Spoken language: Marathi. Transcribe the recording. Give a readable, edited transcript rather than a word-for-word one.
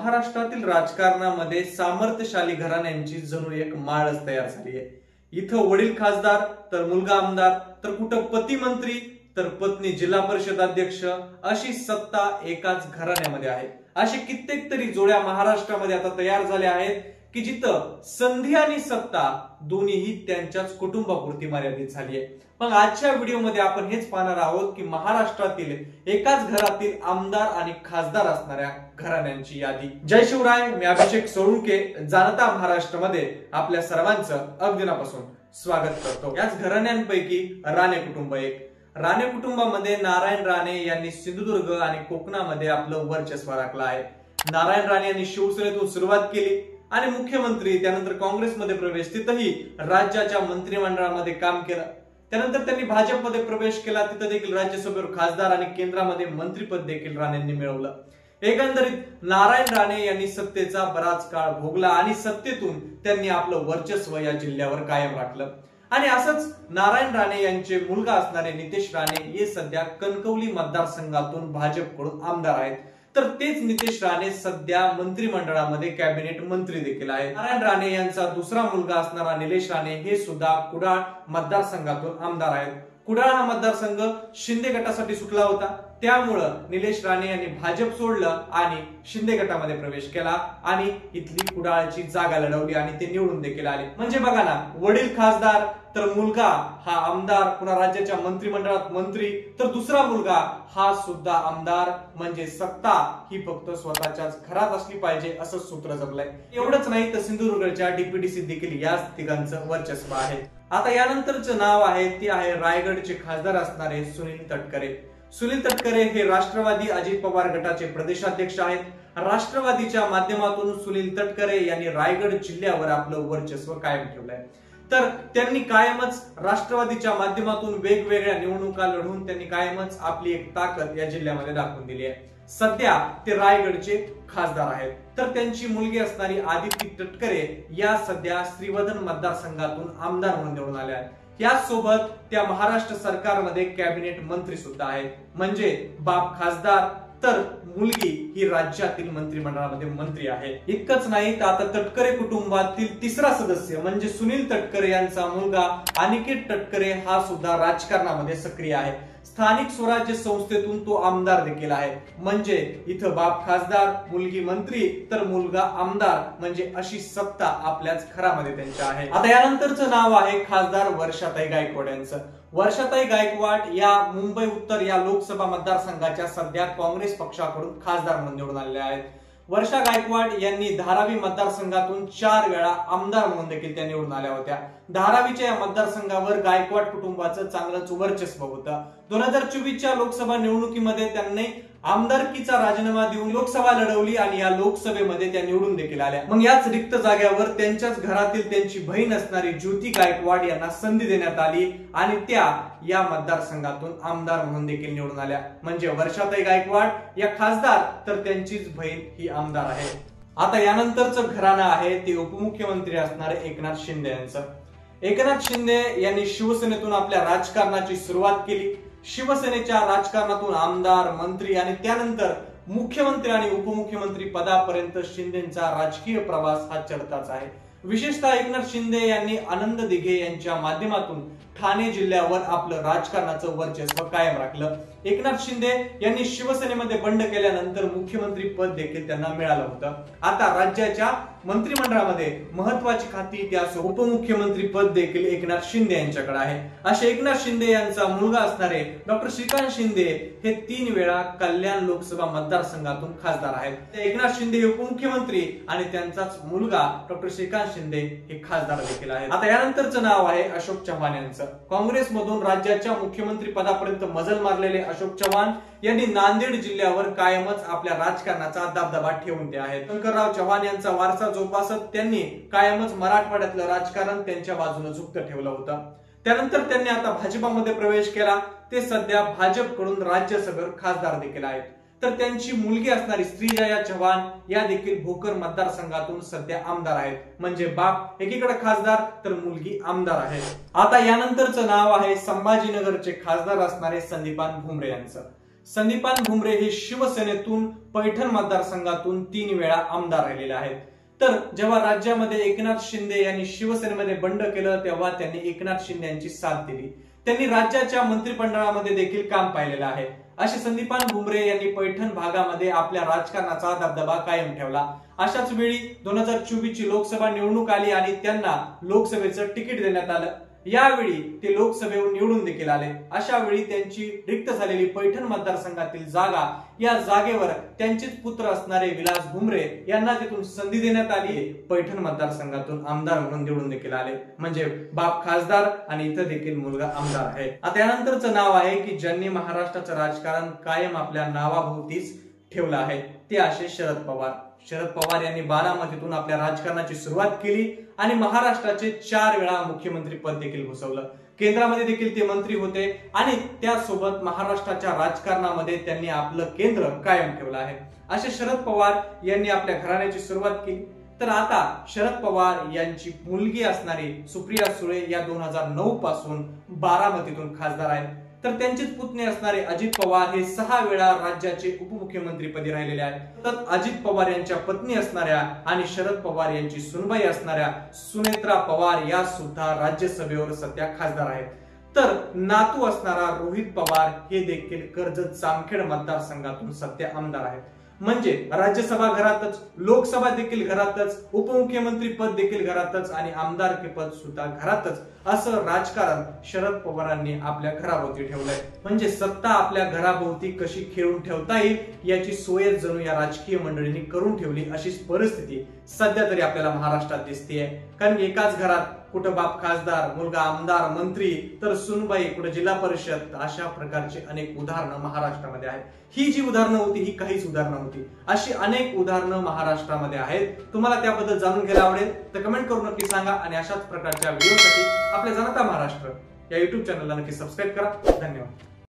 महाराष्ट्रातील राजकारणामध्ये सामर्थ्यशाली घराण्यांची जणू एक माळच तयार झाली आहे। इथं वडील खासदार तर मुलगा आमदार, तर कुठं पती मंत्री तर पत्नी जिल्हा परिषद अध्यक्ष, अशी सत्ता एकाच घराण्यामध्ये आहे। असे कित्येक तरी जोड्या महाराष्ट्रामध्ये आता तयार झाल्या आहेत की जिथं संधी आणि सत्ता दोन्हीही त्यांच्याच कुटुंबापुरती मर्यादित झाली आहे। मग आजच्या व्हिडिओमध्ये आपण हेच पाहणार आहोत की महाराष्ट्रातील एकाच घरातील आमदार आणि खासदार असणाऱ्या घराण्यांची यादी। जय शिवराय, मी अभिषेक सोळुंके जाणता महाराष्ट्रामध्ये आपल्या सर्वांचं अगदीनापासून स्वागत करतो। याच घराण्यांपैकी राणे कुटुंब एक। राणे कुटुंबामध्ये नारायण राणे यांनी सिंधुदुर्ग आणि कोकणामध्ये आपलं वर्चस्व राखलं आहे। नारायण राणे यांनी शिवसेनेतून सुरुवात केली आणि मुख्यमंत्री, त्यानंतर काँग्रेसमध्ये प्रवेश, तिथंही राज्याच्या मंत्रिमंडळामध्ये काम केलं। त्यानंतर त्यांनी भाजपमध्ये प्रवेश केला, तिथं देखील राज्यसभेवर खासदार आणि केंद्रामध्ये मंत्रीपद देखील राणेंनी मिळवलं। एकंदरीत नारायण राणे यांनी सत्तेचा बराच काळ भोगला आणि सत्तेतून त्यांनी आपलं वर्चस्व या जिल्ह्यावर कायम राखलं। आणि असंच नारायण राणे यांचे मुलगा असणारे नितेश राणे हे सध्या कणकवली मतदारसंघातून भाजपकडून आमदार आहेत। तर तेच नितेश राणे सध्या मंत्रिमंडळामध्ये कॅबिनेट मंत्री देखील आहेत। नारायण राणे यांचा दुसरा मुलगा असणारा निलेश राणे हे सुद्धा कुडाळ मतदारसंघातून आमदार आहेत। कुडाळ हा मतदारसंघ शिंदे गटासाठी सुटला होता, त्यामुळं निलेश राणे यांनी भाजप सोडलं आणि शिंदे गटामध्ये प्रवेश केला आणि इथली कुडाळची जागा लढवली आणि ते निवडून देखील आले। म्हणजे बघा ना, वडील खासदार तर मुलगा हा आमदार, पुन्हा राज्याच्या मंत्रिमंडळात मंत्री, तर दुसरा मुलगा हा सुद्धा आमदार। म्हणजे सत्ता ही फक्त स्वतःच्याच घरात असली पाहिजे असं सूत्र जमलंय। एवढंच नाही तर सिंधुदुर्गच्या डीपीडीसी देखील याच तिघांचं वर्चस्व आहे। आता यानंतरचं नाव आहे ते आहे रायगडचे खासदार असणारे सुनील तटकरे। सुनील तटकरे हे राष्ट्रवादी अजित पवार गटाचे प्रदेशाध्यक्ष आहेत। राष्ट्रवादीच्या माध्यमातून सुनील तटकरे यांनी रायगड जिल्ह्यावर आपलं वर्चस्व कायम ठेवलंय। तर त्यांनी कायमच राष्ट्रवादीच्या माध्यमातून वेगवेगळ्या निवडणुका लढवून त्यांनी कायमच आपली एक ताकद या जिल्ह्यामध्ये दाखवून दिली आहे। सध्या ते रायगडचे खासदार आहेत। तर त्यांची मुलगी असणारी आदिती तटकरे या सध्या श्रीवर्धन मतदारसंघातून आमदार म्हणून निवडून आल्या आहेत। यासोबत त्या महाराष्ट्र सरकारमध्ये कॅबिनेट मंत्री सुद्धा आहेत। म्हणजे बाप खासदार तर मुलगी ही राज्यातील मंत्रिमंडळामध्ये मंत्री आहे। इतकंच नाही तर आता तटकरे कुटुंबातील तिसरा सदस्य म्हणजे सुनील तटकरे यांचा मुलगा अनिकेत तटकरे हा सुद्धा राजकारणामध्ये सक्रिय आहे। स्थानिक स्वराज्य संस्थेतून तो आमदार देखील आहे। म्हणजे इथं बाप खासदार, मुलगी मंत्री तर मुलगा आमदार, म्हणजे अशी सत्ता आपल्याच घरामध्ये त्यांच्या आहे। आता यानंतरचं नाव आहे खासदार वर्षाताई गायकवाड यांचं। वर्षाताई गायकवाड या मुंबई उत्तर या लोकसभा मतदारसंघाच्या सध्या काँग्रेस पक्षाकडून खासदार म्हणून निवडून आलेल्या आहेत। वर्षा गायकवाड यांनी धारावी मतदारसंघातून 4 वेळा आमदार म्हणून देखील त्या निवडून आल्या होत्या। धारावीच्या या मतदारसंघावर गायकवाड कुटुंबाचं चांगलंच वर्चस्व होतं। 2024च्या लोकसभा निवडणुकीमध्ये त्यांनी आमदारकीचा राजीनामा देऊन लोकसभा लढवली आणि या लोकसभेमध्ये त्या निवडून देखील आल्या। मग याच रिक्त जागेवर त्यांच्याच घरातील त्यांची बहीण असणारी ज्योती गायकवाड यांना संधी देण्यात आली आणि त्या या मतदारसंघातून आमदार म्हणून देखील निवडून आल्या। म्हणजे वर्षाताई गायकवाड या खासदार तर त्यांचीच बहीण ही आमदार आहे। आता यानंतरचं घराणं आहे ते उपमुख्यमंत्री असणारे एकनाथ शिंदे यांचं। एकनाथ शिंदे यांनी शिवसेनेतून आपल्या राजकारणाची सुरुवात केली। शिवसेनेच्या राजकारणातून आमदार, मंत्री आणि त्यानंतर मुख्यमंत्री आणि उपमुख्यमंत्री पदापर्यंत शिंदेचा राजकीय प्रवास हा चढताच आहे। विशेषतः एकनाथ शिंदे यांनी आनंद दिघे यांच्या माध्यमातून ठाणे जिल्ह्यावर आपलं राजकारणाचं वर्चस्व कायम राखलं। एकनाथ शिंदे यांनी शिवसेनेमध्ये बंड केल्यानंतर मुख्यमंत्री पद देखील त्यांना मिळालं होतं। आता राज्याच्या मंत्रिमंडळामध्ये महत्वाची खाती त्या उपमुख्यमंत्री पद देखील एकनाथ शिंदे यांच्याकडे आहे। असे एकनाथ शिंदे यांचा मुलगा असणारे डॉक्टर श्रीकांत शिंदे हे 3 वेळा कल्याण लोकसभा मतदारसंघातून खासदार आहेत। एकनाथ शिंदे हे उपमुख्यमंत्री आणि त्यांचाच मुलगा डॉक्टर श्रीकांत शिंदे हे खासदार देखील आहेत। आता यानंतरचं नाव आहे अशोक चव्हाण यांचं। काँग्रेसमधून राज्याच्या मुख्यमंत्री पदापर्यंत मजल मारलेले अशोक चव्हाण यांनी नांदेड जिल्ह्यावर कायमच आपल्या राजकारणाचा दबदबा ठेवून ते आहेत। शंकरराव चव्हाण यांचा वारसा जोपासत त्यांनी कायमच मराठवाड्यातलं राजकारण त्यांच्या बाजूने झुकतं ठेवलं होतं। त्यानंतर त्यांनी आता भाजपामध्ये प्रवेश केला। ते सध्या भाजपकडून राज्यसभेवर खासदार देखील आहेत। तर त्यांची मुलगी असणारी श्रीजया चव्हाण या देखील भोकर मतदारसंघातून सध्या आमदार आहेत। म्हणजे बाप एकीकडे खासदार तर मुलगी आमदार आहे। आता यानंतरचं नाव आहे संभाजीनगरचे खासदार असणारे संदीपान भुमरे यांचं। संदीपान भुमरे हे शिवसेनेतून पैठण मतदारसंघातून 3 वेळा आमदार राहिलेले आहेत. तर जेव्हा राज्यामध्ये एकनाथ शिंदे यांनी शिवसेनेमध्ये बंड केलं तेव्हा त्यांनी एकनाथ शिंदे यांची साथ दिली. त्यांनी राज्याच्या मंत्रिमंडळामध्ये देखील काम पाहिलेलं आहे. असे संदीपान भुमरे यांनी पैठण भागामध्ये आपल्या राजकारणाचा दबदबा कायम ठेवला. अशाच वेळी 2024 ची लोकसभा निवडणूक आली आणि त्यांना लोकसभेचं तिकीट देण्यात आलं. यावेळी ते लोकसभेवर निवडून देखील आले. अशा वेळी त्यांची रिक्त झालेली पैठण मतदारसंघातील जागा, या जागेवर त्यांचेच पुत्र असणारे विलास भुमरे यांना तिथून संधी देण्यात आली. पैठण मतदारसंघातून आमदार म्हणून निवडून देखील आले. म्हणजे बाप खासदार आणि इथं देखील मुलगा आमदार आहे. आता यानंतरचं नाव आहे की ज्यांनी महाराष्ट्राचं राजकारण कायम आपल्या नावाभोवतीच ठेवलं आहे, ते असे शरद पवार. शरद पवार यांनी बारामतीतून आपल्या राजकारणाची सुरुवात केली आणि महाराष्ट्राचे 4 वेळा मुख्यमंत्री पद देखील भूषवलं. केंद्रामध्ये देखील ते मंत्री होते आणि त्यासोबत महाराष्ट्राच्या राजकारणामध्ये त्यांनी आपलं केंद्र कायम ठेवलं आहे. असे शरद पवार यांनी आपल्या घराण्याची सुरुवात केली. तर आता शरद पवार यांची मुलगी असणारी सुप्रिया सुळे या 2009 पासून बारामतीतून खासदार आहेत. तर त्यांचेच पुतणे असणारे अजित पवार हे 6 वेळा राज्याचे उपमुख्यमंत्रीपदी राहिलेले आहेत. तर अजित पवार यांच्या पत्नी असणाऱ्या आणि शरद पवार यांची सुनबाई असणाऱ्या सुनेत्रा पवार या सुद्धा राज्यसभेवर सध्या खासदार आहेत. तर नातू असणारा रोहित पवार हे देखील कर्जत जामखेड मतदारसंघातून सध्या आमदार आहेत. म्हणजे राज्यसभा घरातच, लोकसभा देखील घरातच, उपमुख्यमंत्री पद देखील घरातच आणि आमदारकी पद सुद्धा घरातच, असं राजकारण शरद पवारांनी आपल्या घराभोवती ठेवलंय. म्हणजे सत्ता आपल्या घराभोवती कशी खेळून ठेवता येईल याची सोय जणू या राजकीय मंडळींनी करून ठेवली, अशीच परिस्थिती सध्या तरी आपल्याला महाराष्ट्रात दिसतेय. कारण एकाच घरात कुठं बाप खासदार, मुलगा आमदार, मंत्री, तर सुनबाई कुठं जिल्हा परिषद, अशा प्रकारची अनेक उदाहरणं महाराष्ट्रामध्ये आहेत. ही जी उदाहरणं होती ही काहीच उदाहरणं होती. अशी अनेक उदाहरणं महाराष्ट्रामध्ये आहेत. तुम्हाला त्याबद्दल जाणून घ्यायला आवडेल तर कमेंट करून नक्की सांगा आणि अशाच प्रकारच्या व्हिडिओसाठी आपल्या जनता महाराष्ट्र या युट्यूब चॅनलला नक्की सबस्क्राईब करा. धन्यवाद.